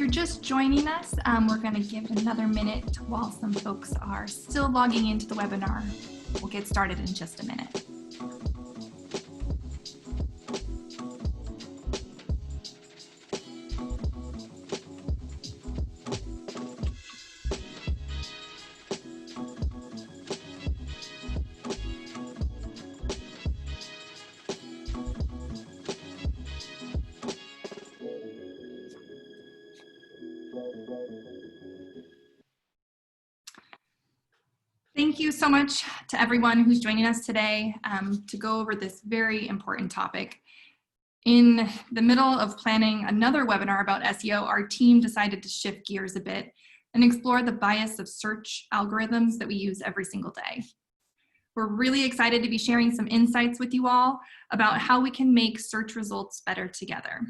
you're just joining us, we're going to give it another minute while some folks are still logging into the webinar. We'll get started in just a minute. Thank you so much to everyone who's joining us today to go over this very important topic. In the middle of planning another webinar about SEO, our team decided to shift gears a bit and explore the bias of search algorithms that we use every single day. We're really excited to be sharing some insights with you all about how we can make search results better together.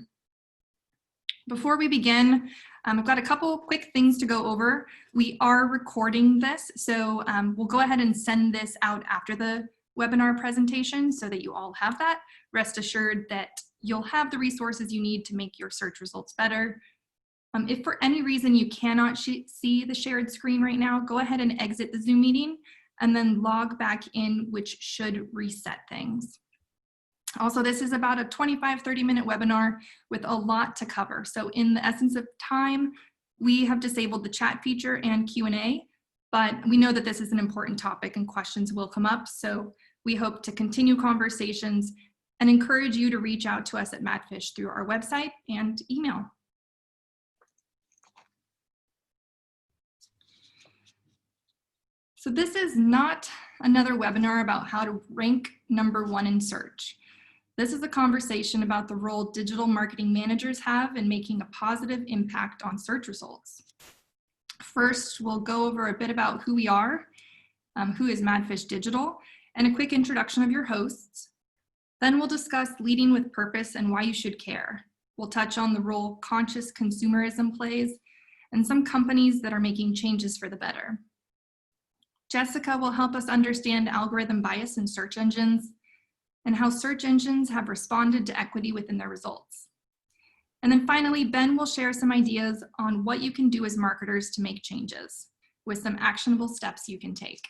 Before we begin, I've got a couple quick things to go over. We are recording this, so we'll go ahead and send this out after the webinar presentation so that you all have that. Rest assured that you'll have the resources you need to make your search results better. If for any reason you cannot see the shared screen right now, go ahead and exit the Zoom meeting and then log back in, which should reset things. Also, this is about a 25-30-minute webinar with a lot to cover. So in the essence of time, we have disabled the chat feature and Q&A, but we know that this is an important topic and questions will come up. So we hope to continue conversations and encourage you to reach out to us at Madfish through our website and email. So this is not another webinar about how to rank #1 in search. This is a conversation about the role digital marketing managers have in making a positive impact on search results. First, we'll go over a bit about who we are, who is Madfish Digital, and a quick introduction of your hosts. Then we'll discuss leading with purpose and why you should care. We'll touch on the role conscious consumerism plays and some companies that are making changes for the better. Jessica will help us understand algorithm bias in search engines and how search engines have responded to equity within their results. And then finally, Ben will share some ideas on what you can do as marketers to make changes with some actionable steps you can take.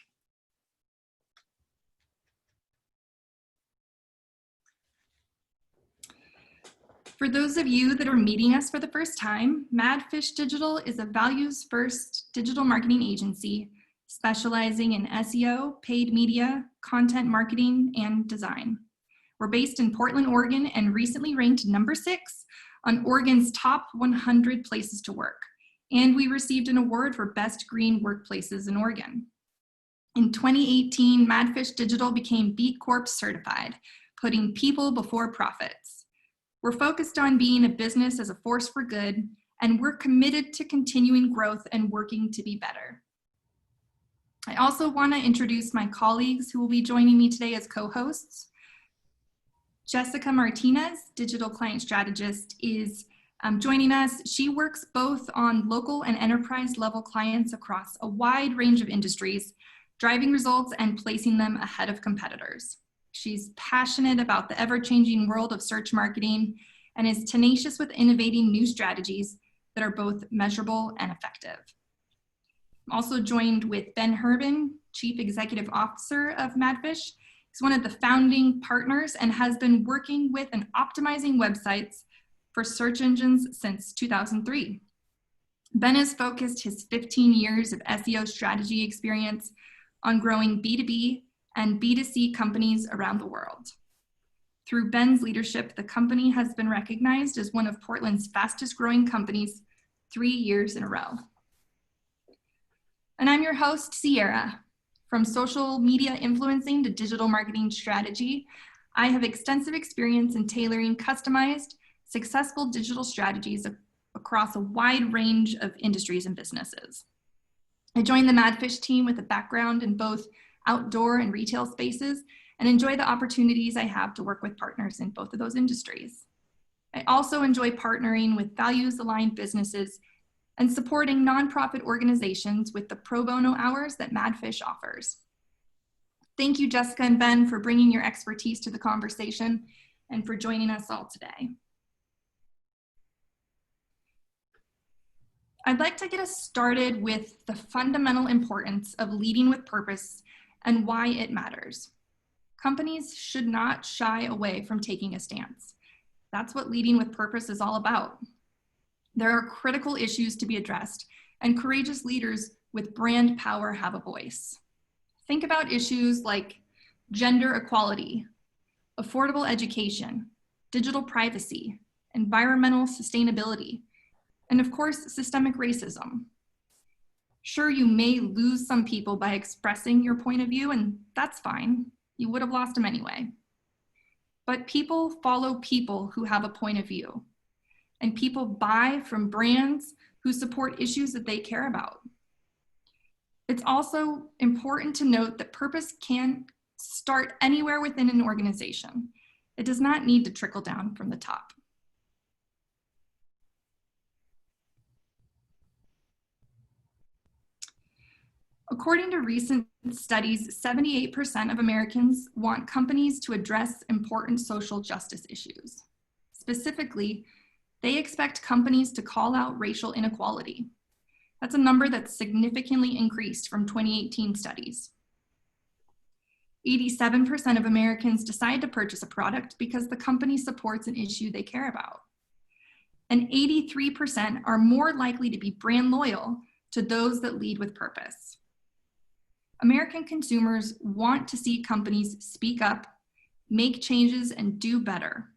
For those of you that are meeting us for the first time, Madfish Digital is a values-first digital marketing agency specializing in SEO, paid media, content marketing, and design. We're based in Portland, Oregon, and recently ranked #6 on Oregon's top 100 places to work. And we received an award for Best Green Workplaces in Oregon. In 2018, Madfish Digital became B Corp certified, putting people before profits. We're focused on being a business as a force for good, and we're committed to continuing growth and working to be better. I also want to introduce my colleagues who will be joining me today as co-hosts. Jessica Martinez, Digital Client Strategist, is joining us. She works both on local and enterprise level clients across a wide range of industries, driving results and placing them ahead of competitors. She's passionate about the ever-changing world of search marketing and is tenacious with innovating new strategies that are both measurable and effective. I'm also joined with Ben Herbin, Chief Executive Officer of Madfish. He's one of the founding partners and has been working with and optimizing websites for search engines since 2003. Ben has focused his 15 years of SEO strategy experience on growing B2B and B2C companies around the world. Through Ben's leadership, the company has been recognized as one of Portland's fastest growing companies 3 years in a row. And I'm your host, Sierra. From social media influencing to digital marketing strategy, I have extensive experience in tailoring customized, successful digital strategies across a wide range of industries and businesses. I joined the Madfish team with a background in both outdoor and retail spaces and enjoy the opportunities I have to work with partners in both of those industries. I also enjoy partnering with values-aligned businesses and supporting nonprofit organizations with the pro bono hours that Madfish offers. Thank you, Jessica and Ben, for bringing your expertise to the conversation and for joining us all today. I'd like to get us started with the fundamental importance of leading with purpose and why it matters. Companies should not shy away from taking a stance. That's what leading with purpose is all about. There are critical issues to be addressed, and courageous leaders with brand power have a voice. Think about issues like gender equality, affordable education, digital privacy, environmental sustainability, and of course, systemic racism. Sure, you may lose some people by expressing your point of view, and that's fine. You would have lost them anyway. But people follow people who have a point of view, and people buy from brands who support issues that they care about. It's also important to note that purpose can start anywhere within an organization. It does not need to trickle down from the top. According to recent studies, 78% of Americans want companies to address important social justice issues. Specifically, they expect companies to call out racial inequality. That's a number that's significantly increased from 2018 studies. 87% of Americans decide to purchase a product because the company supports an issue they care about. And 83% are more likely to be brand loyal to those that lead with purpose. American consumers want to see companies speak up, make changes, and do better.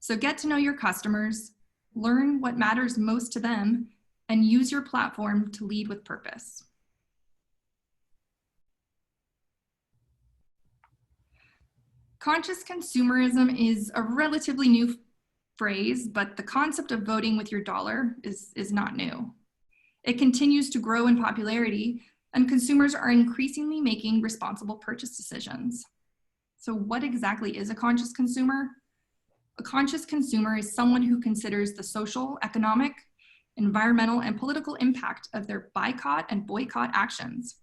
So get to know your customers, learn what matters most to them, and use your platform to lead with purpose. Conscious consumerism is a relatively new phrase, but the concept of voting with your dollar is not new. It continues to grow in popularity, and consumers are increasingly making responsible purchase decisions. So what exactly is a conscious consumer? A conscious consumer is someone who considers the social, economic, environmental, and political impact of their boycott and boycott actions.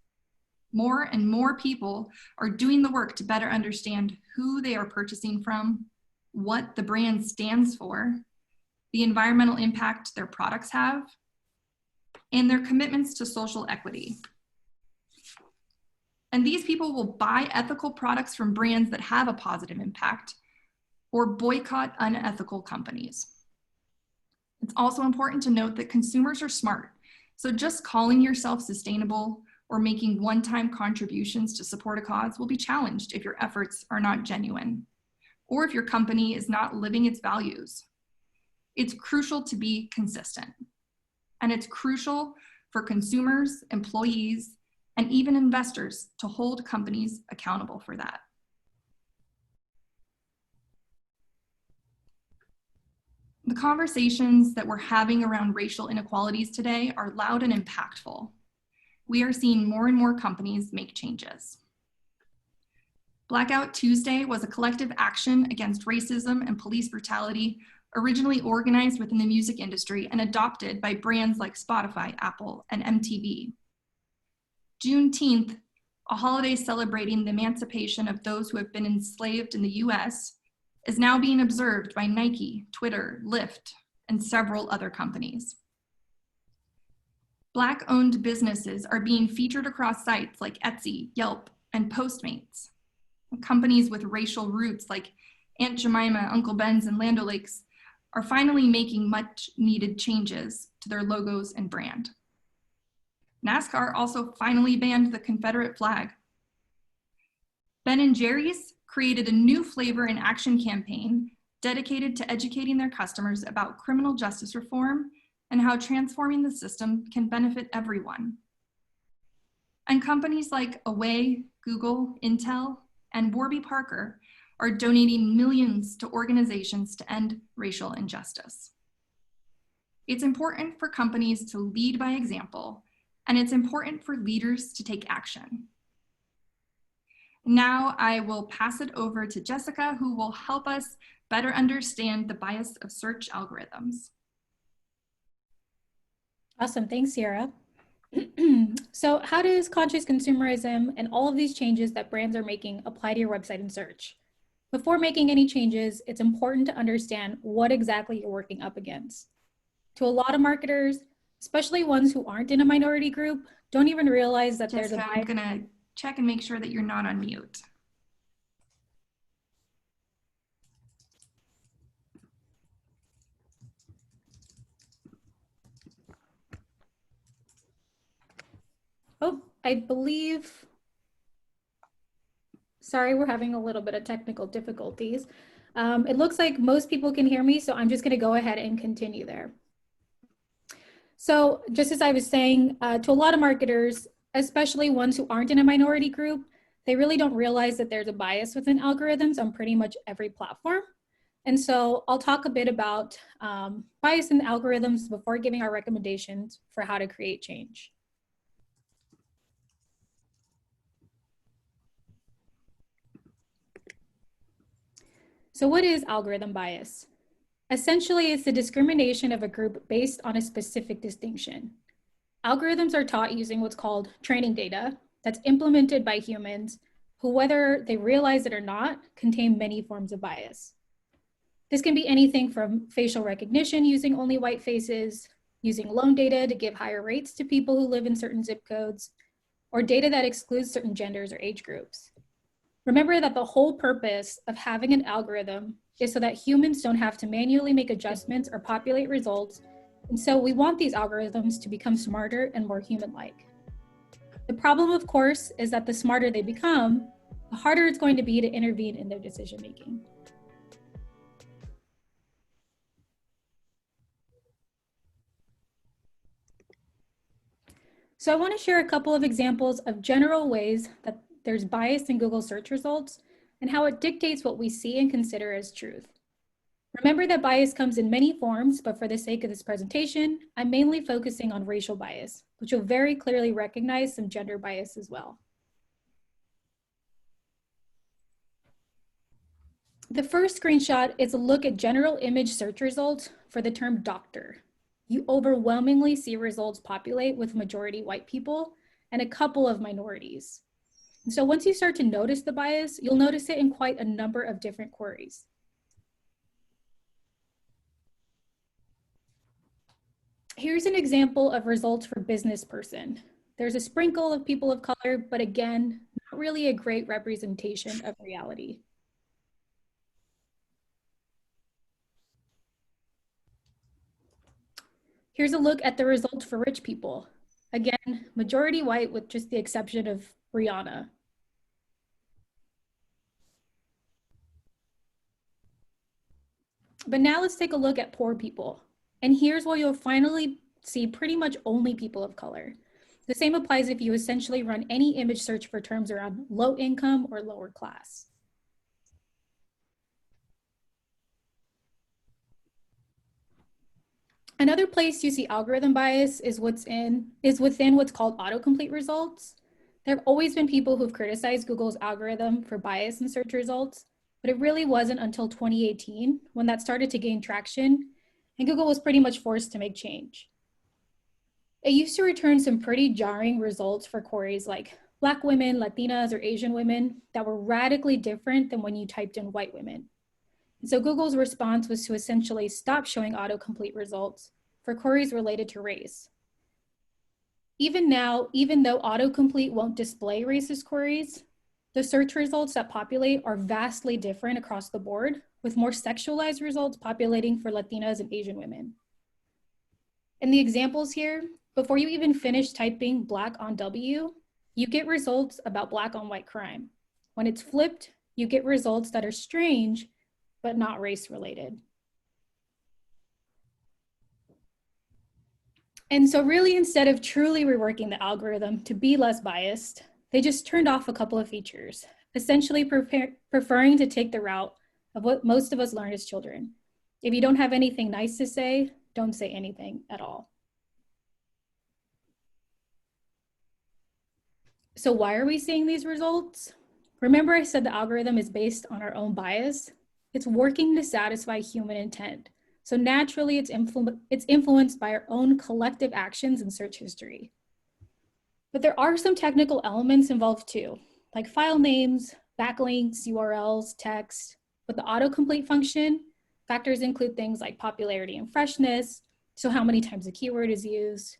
More and more people are doing the work to better understand who they are purchasing from, what the brand stands for, the environmental impact their products have, and their commitments to social equity. And these people will buy ethical products from brands that have a positive impact or boycott unethical companies. It's also important to note that consumers are smart. So just calling yourself sustainable or making one-time contributions to support a cause will be challenged if your efforts are not genuine, or if your company is not living its values. It's crucial to be consistent. And it's crucial for consumers, employees, and even investors to hold companies accountable for that. The conversations that we're having around racial inequalities today are loud and impactful. We are seeing more and more companies make changes. Blackout Tuesday was a collective action against racism and police brutality originally organized within the music industry and adopted by brands like Spotify, Apple, and MTV. Juneteenth, a holiday celebrating the emancipation of those who have been enslaved in the US, is now being observed by Nike, Twitter, Lyft, and several other companies. Black-owned businesses are being featured across sites like Etsy, Yelp, and Postmates. Companies with racial roots like Aunt Jemima, Uncle Ben's, and Land O'Lakes are finally making much needed changes to their logos and brand. NASCAR also finally banned the Confederate flag. Ben & Jerry's created a new flavor and action campaign dedicated to educating their customers about criminal justice reform and how transforming the system can benefit everyone. And companies like Away, Google, Intel, and Warby Parker are donating millions to organizations to end racial injustice. It's important for companies to lead by example, and it's important for leaders to take action. Now I will pass it over to Jessica, who will help us better understand the bias of search algorithms. Awesome, thanks, Sierra. So how does conscious consumerism and all of these changes that brands are making apply to your website and search? Before making any changes, it's important to understand what exactly you're working up against. To a lot of marketers, especially ones who aren't in a minority group, don't even realize that there's a Jessica, I'm gonna check and make sure that you're not on mute. Oh, I believe, sorry, we're having a little bit of technical difficulties. It looks like most people can hear me, so I'm just gonna go ahead and continue there. So just as I was saying, to a lot of marketers, especially ones who aren't in a minority group, they really don't realize that there's a bias within algorithms on pretty much every platform. And so I'll talk a bit about bias in algorithms before giving our recommendations for how to create change. So what is algorithm bias? Essentially, it's the discrimination of a group based on a specific distinction. Algorithms are taught using what's called training data that's implemented by humans who, whether they realize it or not, contain many forms of bias. This can be anything from facial recognition using only white faces, using loan data to give higher rates to people who live in certain zip codes, or data that excludes certain genders or age groups. Remember that the whole purpose of having an algorithm is so that humans don't have to manually make adjustments or populate results. And so we want these algorithms to become smarter and more human-like. The problem, of course, is that the smarter they become, the harder it's going to be to intervene in their decision-making. So I want to share a couple of examples of general ways that there's bias in Google search results and how it dictates what we see and consider as truth. Remember that bias comes in many forms, but for the sake of this presentation, I'm mainly focusing on racial bias, which will very clearly recognize some gender bias as well. The first screenshot is a look at general image search results for the term doctor. You overwhelmingly see results populate with majority white people and a couple of minorities. And so once you start to notice the bias, you'll notice it in quite a number of different queries. Here's an example of results for business person. There's a sprinkle of people of color, but again, not really a great representation of reality. Here's a look at the results for rich people. Again, majority white with just the exception of Rihanna. But now let's take a look at poor people. And here's where you'll finally see pretty much only people of color. The same applies if you essentially run any image search for terms around low income or lower class. Another place you see algorithm bias is within what's called autocomplete results. There have always been people who've criticized Google's algorithm for bias in search results, but it really wasn't until 2018 when that started to gain traction, and Google was pretty much forced to make change. It used to return some pretty jarring results for queries like Black women, Latinas, or Asian women that were radically different than when you typed in white women. And so Google's response was to essentially stop showing autocomplete results for queries related to race. Even now, even though autocomplete won't display racist queries, the search results that populate are vastly different across the board, with more sexualized results populating for Latinas and Asian women. In the examples here, before you even finish typing Black on W, you get results about Black on white crime. When it's flipped, you get results that are strange, but not race related. And so really, instead of truly reworking the algorithm to be less biased, they just turned off a couple of features, essentially preferring to take the route of what most of us learned as children. If you don't have anything nice to say, don't say anything at all. So why are we seeing these results? Remember I said the algorithm is based on our own bias? It's working to satisfy human intent. So naturally, it's influenced by our own collective actions in search history. But there are some technical elements involved too, like file names, backlinks, URLs, text. With the autocomplete function, factors include things like popularity and freshness, so how many times a keyword is used,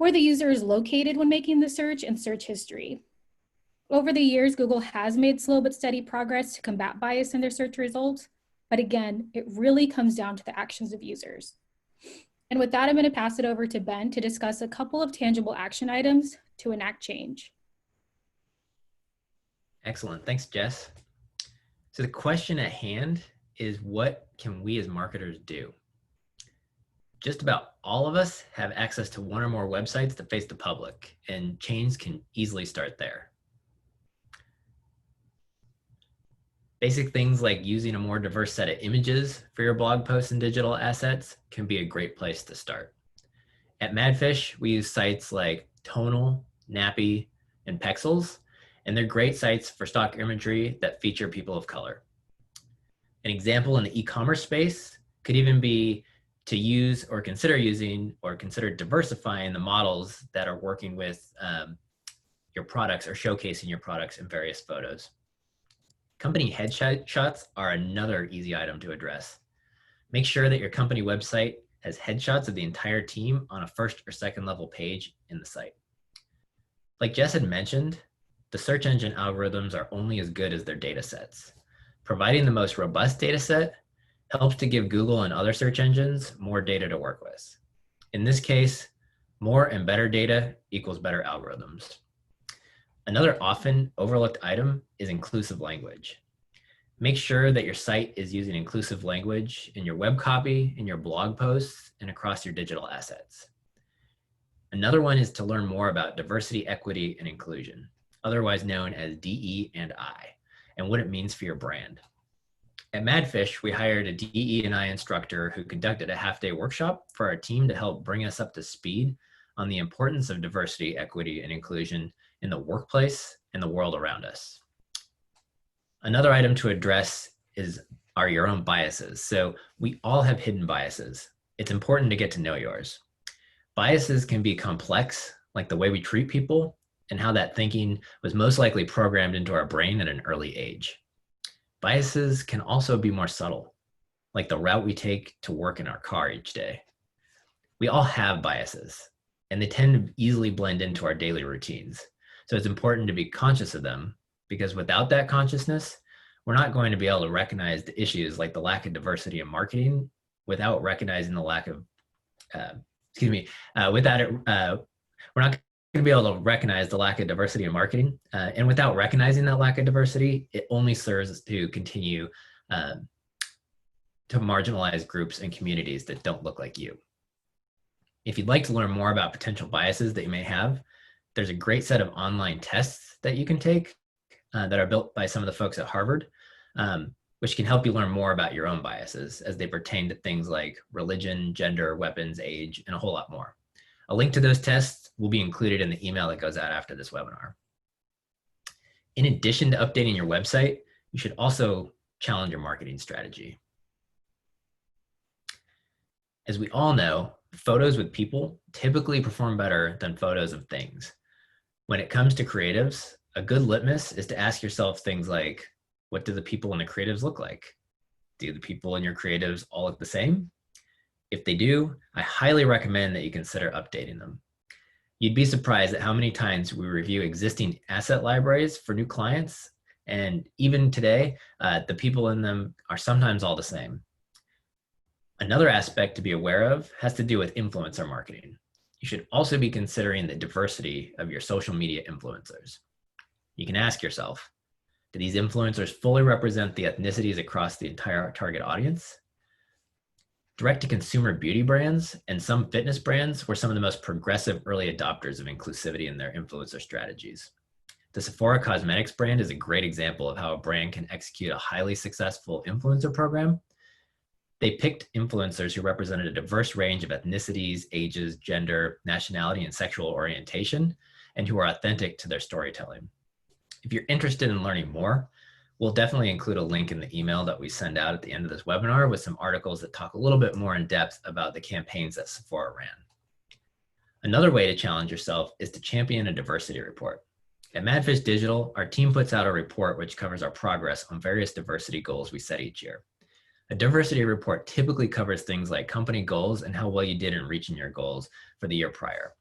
where the user is located when making the search, and search history. Over the years, Google has made slow but steady progress to combat bias in their search results. But again, it really comes down to the actions of users. And with that, I'm going to pass it over to Ben to discuss a couple of tangible action items to enact change. Excellent. Thanks, Jess. So the question at hand is, what can we as marketers do? Just about all of us have access to one or more websites that face the public, and change can easily start there. Basic things like using a more diverse set of images for your blog posts and digital assets can be a great place to start. At Madfish, we use sites like Tonal, Nappy, and Pexels, and they're great sites for stock imagery that feature people of color. An example in the e-commerce space could even be to use or consider using or consider diversifying the models that are working with your products or showcasing your products in various photos. Company headshots are another easy item to address. Make sure that your company website has headshots of the entire team on a first or second level page in the site. Like Jess had mentioned, the search engine algorithms are only as good as their data sets. Providing the most robust data set helps to give Google and other search engines more data to work with. In this case, more and better data equals better algorithms. Another often overlooked item is inclusive language. Make sure that your site is using inclusive language in your web copy, in your blog posts, and across your digital assets. Another one is to learn more about diversity, equity, and inclusion, otherwise known as DE&I, and what it means for your brand. At Madfish, we hired a DE&I instructor who conducted a half-day workshop for our team to help bring us up to speed on the importance of diversity, equity, and inclusion in the workplace and the world around us. Another item to address are your own biases. So we all have hidden biases. It's important to get to know yours. Biases can be complex, like the way we treat people and how that thinking was most likely programmed into our brain at an early age. Biases can also be more subtle, like the route we take to work in our car each day. We all have biases, and they tend to easily blend into our daily routines. So it's important to be conscious of them, because without that consciousness, we're not going to be able to recognize the issues like the lack of diversity in marketing without recognizing the lack of, we're not going to be able to recognize the lack of diversity in marketing. And without recognizing that lack of diversity, it only serves to continue to marginalize groups and communities that don't look like you. If you'd like to learn more about potential biases that you may have, there's a great set of online tests that you can take that are built by some of the folks at Harvard, which can help you learn more about your own biases as they pertain to things like religion, gender, weapons, age, and a whole lot more. A link to those tests will be included in the email that goes out after this webinar. In addition to updating your website, you should also challenge your marketing strategy. As we all know, photos with people typically perform better than photos of things. When it comes to creatives, a good litmus is to ask yourself things like, what do the people in the creatives look like? Do the people in your creatives all look the same? If they do, I highly recommend that you consider updating them. You'd be surprised at how many times we review existing asset libraries for new clients, and even today, the people in them are sometimes all the same. Another aspect to be aware of has to do with influencer marketing. You should also be considering the diversity of your social media influencers. You can ask yourself, do these influencers fully represent the ethnicities across the entire target audience? Direct-to-consumer beauty brands and some fitness brands were some of the most progressive early adopters of inclusivity in their influencer strategies. The Sephora Cosmetics brand is a great example of how a brand can execute a highly successful influencer program. They picked influencers who represented a diverse range of ethnicities, ages, gender, nationality, and sexual orientation, and who are authentic to their storytelling. If you're interested in learning more, we'll definitely include a link in the email that we send out at the end of this webinar with some articles that talk a little bit more in depth about the campaigns that Sephora ran. Another way to challenge yourself is to champion a diversity report. At Madfish Digital, our team puts out a report which covers our progress on various diversity goals we set each year. A diversity report typically covers things like company goals and how well you did in reaching your goals for the year prior.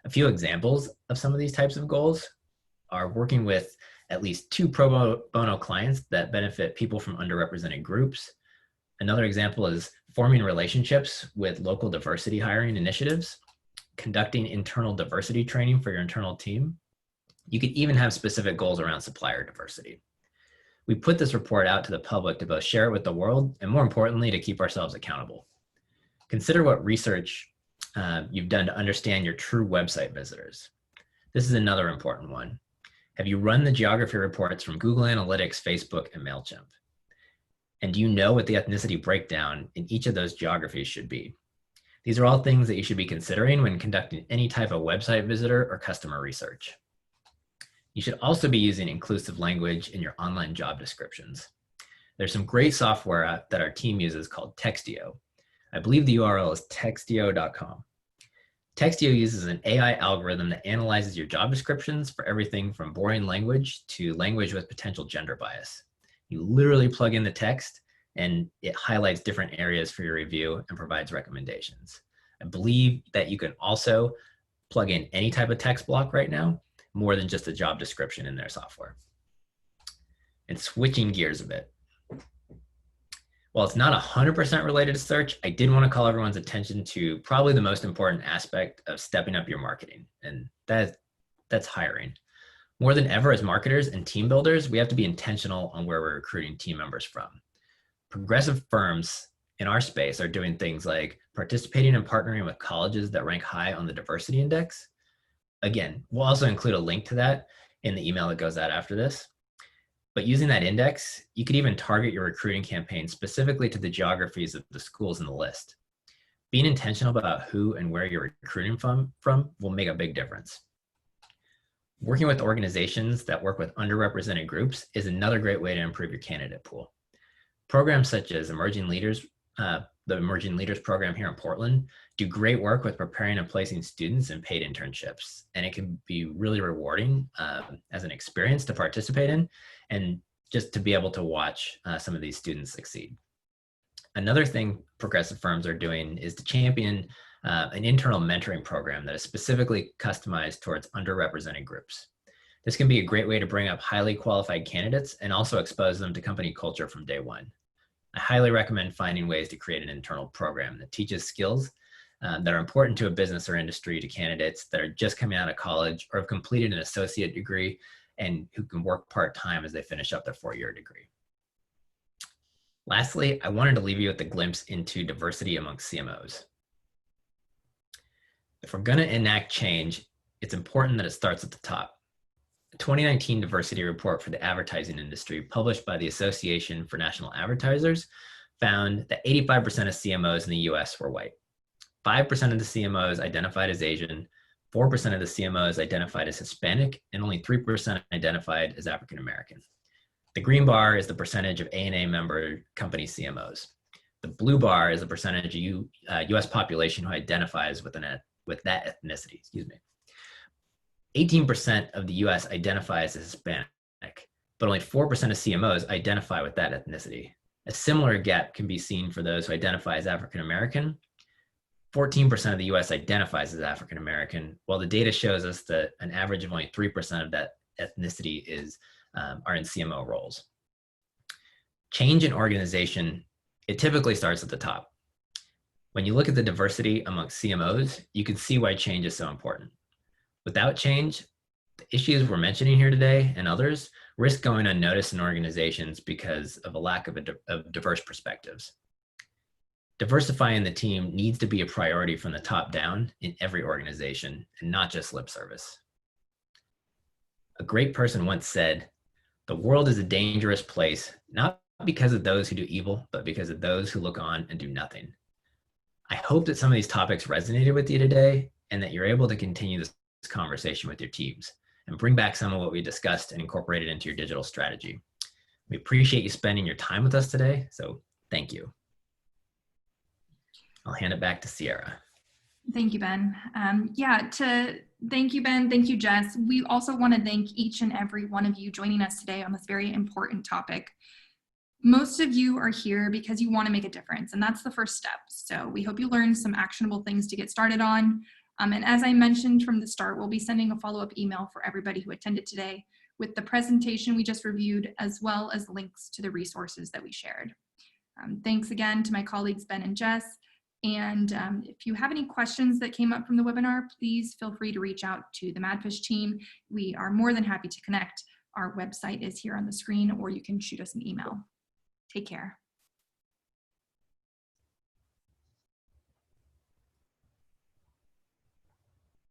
A few examples of some of these types of goals are working with at least 2 pro bono clients that benefit people from underrepresented groups. Another example is forming relationships with local diversity hiring initiatives, conducting internal diversity training for your internal team. You could even have specific goals around supplier diversity. We put this report out to the public to both share it with the world and, more importantly, to keep ourselves accountable. Consider what research you've done to understand your true website visitors. This is another important one. Have you run the geography reports from Google Analytics, Facebook, and MailChimp? And do you know what the ethnicity breakdown in each of those geographies should be? These are all things that you should be considering when conducting any type of website visitor or customer research. You should also be using inclusive language in your online job descriptions. There's some great software that our team uses called Textio. I believe the URL is textio.com. Textio uses an AI algorithm that analyzes your job descriptions for everything from boring language to language with potential gender bias. You literally plug in the text and it highlights different areas for your review and provides recommendations. I believe that you can also plug in any type of text block right now, more than just a job description in their software. And switching gears a bit. While it's not 100% related to search, I did want to call everyone's attention to probably the most important aspect of stepping up your marketing, and that's hiring. More than ever, as marketers and team builders, we have to be intentional on where we're recruiting team members from. Progressive firms in our space are doing things like participating and partnering with colleges that rank high on the diversity index. Again, we'll also include a link to that in the email that goes out after this. But using that index, you could even target your recruiting campaign specifically to the geographies of the schools in the list. Being intentional about who and where you're recruiting from will make a big difference. Working with organizations that work with underrepresented groups is another great way to improve your candidate pool. Programs such as Emerging Leaders, the Emerging Leaders program here in Portland, do great work with preparing and placing students in paid internships. And it can be really rewarding as an experience to participate in and just to be able to watch some of these students succeed. Another thing progressive firms are doing is to champion an internal mentoring program that is specifically customized towards underrepresented groups. This can be a great way to bring up highly qualified candidates and also expose them to company culture from day one. I highly recommend finding ways to create an internal program that teaches skills that are important to a business or industry to candidates that are just coming out of college or have completed an associate degree and who can work part-time as they finish up their 4-year degree. Lastly, I wanted to leave you with a glimpse into diversity amongst CMOs. If we're going to enact change, it's important that it starts at the top. A 2019 diversity report for the advertising industry published by the Association for National Advertisers found that 85% of CMOs in the US were white. 5% of the CMOs identified as Asian, 4% of the CMOs identified as Hispanic, and only 3% identified as African American. The green bar is the percentage of ANA member company CMOs. The blue bar is the percentage of US population who identifies with that ethnicity, 18% of the US identifies as Hispanic, but only 4% of CMOs identify with that ethnicity. A similar gap can be seen for those who identify as African American. 14% of the US identifies as African American, while the data shows us that an average of only 3% of that ethnicity are in CMO roles. Change in organization, it typically starts at the top. When you look at the diversity amongst CMOs, you can see why change is so important. Without change, the issues we're mentioning here today and others risk going unnoticed in organizations because of a lack of diverse perspectives. Diversifying the team needs to be a priority from the top down in every organization and not just lip service. A great person once said, "The world is a dangerous place, not because of those who do evil, but because of those who look on and do nothing." I hope that some of these topics resonated with you today and that you're able to continue this conversation with your teams and bring back some of what we discussed and incorporate it into your digital strategy. We appreciate you spending your time with us today, so thank you. I'll hand it back to Sierra. Thank you, Ben. Thank you, Ben. Thank you, Jess. We also want to thank each and every one of you joining us today on this very important topic. Most of you are here because you want to make a difference, and that's the first step. So we hope you learned some actionable things to get started on. And as I mentioned from the start, we'll be sending a follow-up email for everybody who attended today with the presentation we just reviewed, as well as links to the resources that we shared. Thanks again to my colleagues, Ben and Jess. And if you have any questions that came up from the webinar, please feel free to reach out to the MADFISH team. We are more than happy to connect. Our website is here on the screen, or you can shoot us an email. Take care.